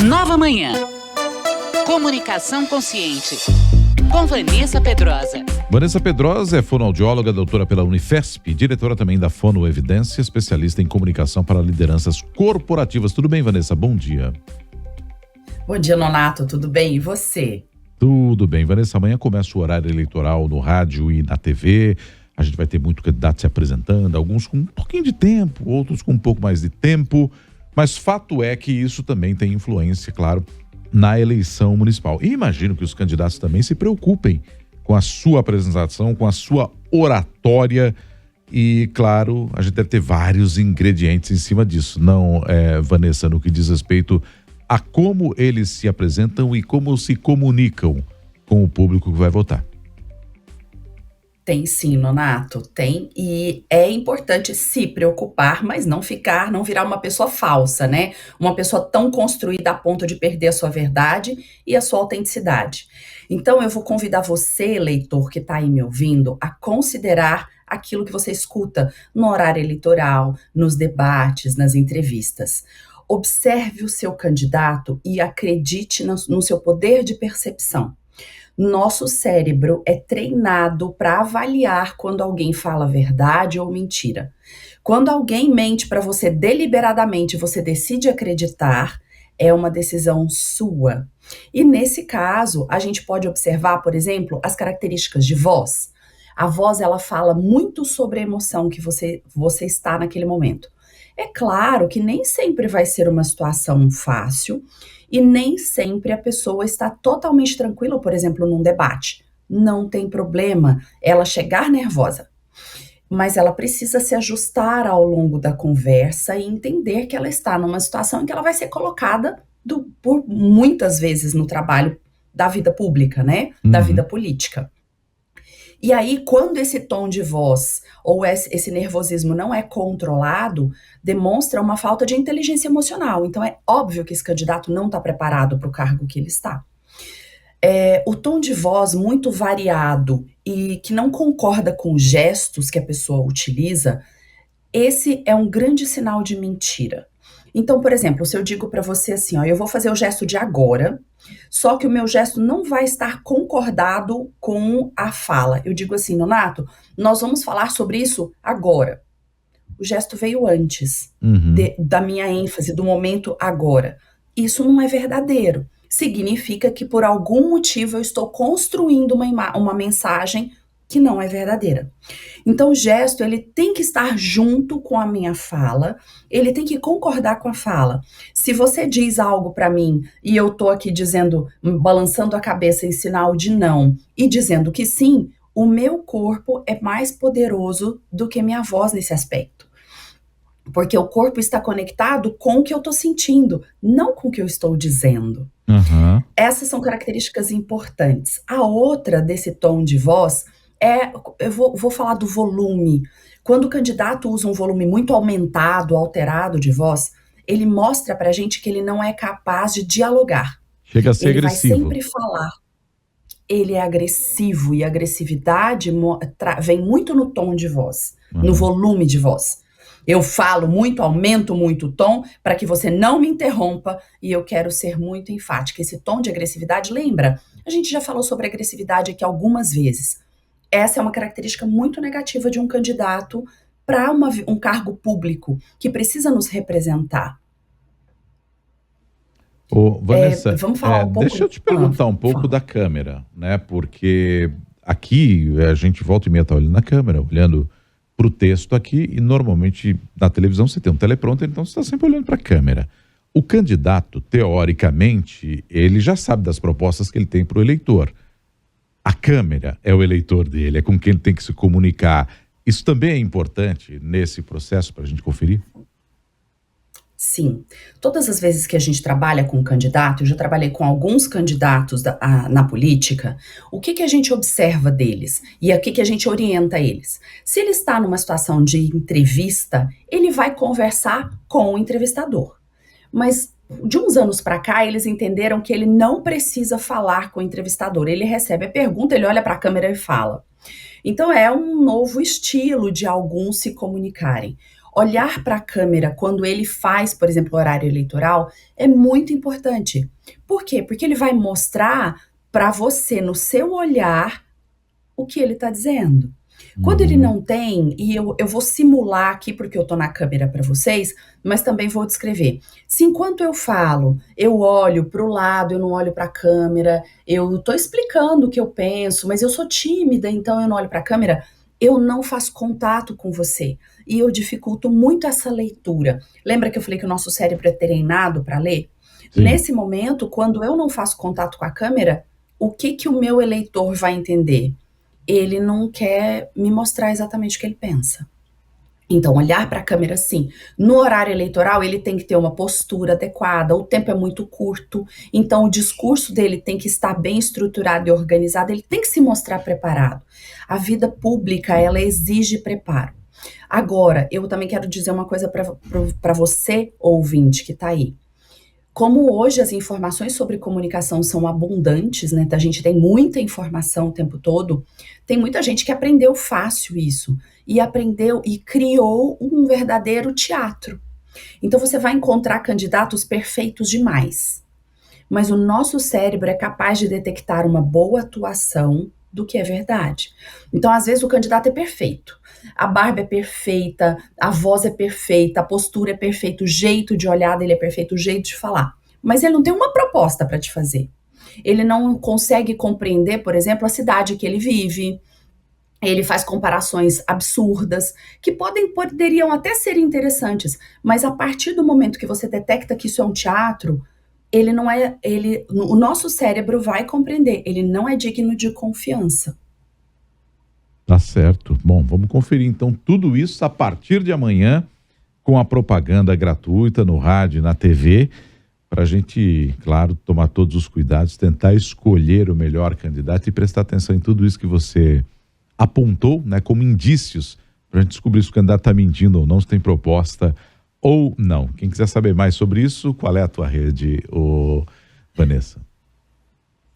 Nova Manhã. Comunicação consciente. Com Vanessa Pedrosa. Vanessa Pedrosa é fonoaudióloga, doutora pela Unifesp, diretora também da Fono Evidência, especialista em comunicação para lideranças corporativas. Tudo bem, Vanessa? Bom dia. Bom dia, Nonato. Tudo bem? E você? Tudo bem. Vanessa, amanhã começa o horário eleitoral no rádio e na TV. A gente vai ter muito candidato se apresentando, alguns com um pouquinho de tempo, outros com um pouco mais de tempo. Mas fato é que isso também tem influência, claro, na eleição municipal. E imagino que os candidatos também se preocupem com a sua apresentação, com a sua oratória. E, claro, a gente deve ter vários ingredientes em cima disso. Não, Vanessa, no que diz respeito a como eles se apresentam e como se comunicam com o público que vai votar. Tem sim, Nonato, tem, e é importante se preocupar, mas não virar uma pessoa falsa, né? Uma pessoa tão construída a ponto de perder a sua verdade e a sua autenticidade. Então eu vou convidar você, leitor que está aí me ouvindo, a considerar aquilo que você escuta no horário eleitoral, nos debates, nas entrevistas. Observe o seu candidato e acredite no seu poder de percepção. Nosso cérebro é treinado para avaliar quando alguém fala verdade ou mentira. Quando alguém mente para você deliberadamente, você decide acreditar, é uma decisão sua. E nesse caso, a gente pode observar, por exemplo, as características de voz. A voz, ela fala muito sobre a emoção que você está naquele momento. É claro que nem sempre vai ser uma situação fácil, e nem sempre a pessoa está totalmente tranquila, por exemplo, num debate. Não tem problema ela chegar nervosa, mas ela precisa se ajustar ao longo da conversa e entender que ela está numa situação em que ela vai ser colocada por muitas vezes no trabalho da vida pública, né? Da vida política. E aí, quando esse tom de voz ou esse nervosismo não é controlado, demonstra uma falta de inteligência emocional. Então, é óbvio que esse candidato não está preparado para o cargo que ele está. O tom de voz muito variado e que não concorda com os gestos que a pessoa utiliza, esse é um grande sinal de mentira. Então, por exemplo, se eu digo para você assim, ó, eu vou fazer o gesto de agora, só que o meu gesto não vai estar concordado com a fala. Eu digo assim, Nonato, nós vamos falar sobre isso agora. O gesto veio antes da minha ênfase, do momento agora. Isso não é verdadeiro. Significa que por algum motivo eu estou construindo uma mensagem que não é verdadeira. Então o gesto, ele tem que estar junto com a minha fala, ele tem que concordar com a fala. Se você diz algo para mim e eu tô aqui dizendo, balançando a cabeça em sinal de não e dizendo que sim, o meu corpo é mais poderoso do que minha voz nesse aspecto. Porque o corpo está conectado com o que eu tô sentindo, não com o que eu estou dizendo. Essas são características importantes. A outra desse tom de voz eu vou falar do volume. Quando o candidato usa um volume muito aumentado, alterado de voz, ele mostra pra gente que ele não é capaz de dialogar. Chega a ser Ele agressivo. vai sempre falar. Ele é agressivo e a agressividade vem muito no tom de voz, no volume de voz. Eu falo muito, aumento muito o tom para que você não me interrompa e eu quero ser muito enfática. Esse tom de agressividade, lembra? A gente já falou sobre agressividade aqui algumas vezes. Essa é uma característica muito negativa de um candidato para um cargo público que precisa nos representar. Vanessa, vamos falar um pouco... deixa eu te perguntar um pouco da câmera, né? Porque aqui a gente volta e meia tá olhando na câmera, olhando para o texto aqui, e normalmente na televisão você tem um teleprompter, então você está sempre olhando para a câmera. O candidato, teoricamente, ele já sabe das propostas que ele tem para o eleitor. A câmera é o eleitor dele, é com quem ele tem que se comunicar. Isso também é importante nesse processo para a gente conferir? Sim. Todas as vezes que a gente trabalha com um candidato, eu já trabalhei com alguns candidatos na política, o que a gente observa deles e o que a gente orienta eles? Se ele está numa situação de entrevista, ele vai conversar com o entrevistador. Mas de uns anos para cá, eles entenderam que ele não precisa falar com o entrevistador. Ele recebe a pergunta, ele olha para a câmera e fala. Então é um novo estilo de alguns se comunicarem. Olhar para a câmera quando ele faz, por exemplo, o horário eleitoral, é muito importante. Por quê? Porque ele vai mostrar para você, no seu olhar, o que ele está dizendo. Quando ele Uhum. não tem, e eu vou simular aqui, porque eu estou na câmera para vocês, mas também vou descrever. Se enquanto eu falo, eu olho para o lado, eu não olho para a câmera, eu estou explicando o que eu penso, mas eu sou tímida, então eu não olho para a câmera, eu não faço contato com você. E eu dificulto muito essa leitura. Lembra que eu falei que o nosso cérebro é treinado para ler? Sim, Nesse momento, quando eu não faço contato com a câmera, o que que o meu eleitor vai entender? Ele não quer me mostrar exatamente o que ele pensa. Então, olhar para a câmera, sim. No horário eleitoral, ele tem que ter uma postura adequada, o tempo é muito curto, então o discurso dele tem que estar bem estruturado e organizado, ele tem que se mostrar preparado. A vida pública, ela exige preparo. Agora, eu também quero dizer uma coisa para você, ouvinte, que está aí. Como hoje as informações sobre comunicação são abundantes, né? A gente tem muita informação o tempo todo, tem muita gente que aprendeu fácil isso e aprendeu e criou um verdadeiro teatro. Então você vai encontrar candidatos perfeitos demais, mas o nosso cérebro é capaz de detectar uma boa atuação do que é verdade. Então, às vezes, o candidato é perfeito, a barba é perfeita, a voz é perfeita, a postura é perfeita, o jeito de olhar dele é perfeito, o jeito de falar. Mas ele não tem uma proposta para te fazer. Ele não consegue compreender, por exemplo, a cidade que ele vive. Ele faz comparações absurdas, que poderiam até ser interessantes, mas a partir do momento que você detecta que isso é um teatro, ele não é, o nosso cérebro vai compreender, ele não é digno de confiança. tá certo. Bom, vamos conferir então tudo isso a partir de amanhã com a propaganda gratuita no rádio e na TV, para a gente, claro, tomar todos os cuidados, tentar escolher o melhor candidato e prestar atenção em tudo isso que você apontou, né, como indícios para a gente descobrir se o candidato está mentindo ou não, se tem proposta ou não. Quem quiser saber mais sobre isso, qual é a tua rede, Vanessa?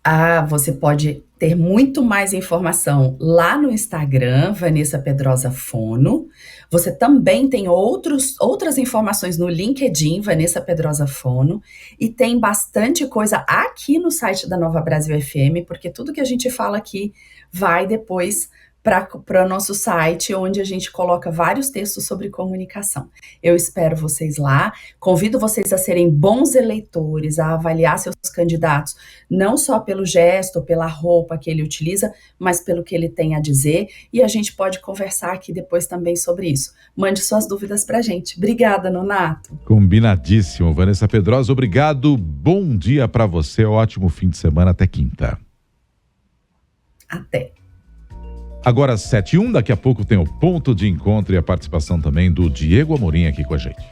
Ah, você pode ter muito mais informação lá no Instagram, Vanessa Pedrosa Fono. Você também tem outras informações no LinkedIn, Vanessa Pedrosa Fono. E tem bastante coisa aqui no site da Nova Brasil FM, porque tudo que a gente fala aqui vai depois para o nosso site, onde a gente coloca vários textos sobre comunicação. Eu espero vocês lá. Convido vocês a serem bons eleitores, a avaliar seus candidatos, não só pelo gesto, pela roupa que ele utiliza, mas pelo que ele tem a dizer. E a gente pode conversar aqui depois também sobre isso. Mande suas dúvidas para a gente. Obrigada, Nonato. Combinadíssimo, Vanessa Pedrosa, obrigado, bom dia para você, ótimo fim de semana, até quinta. Até. Agora 7h01, daqui a pouco tem o ponto de encontro e a participação também do Diego Amorim aqui com a gente.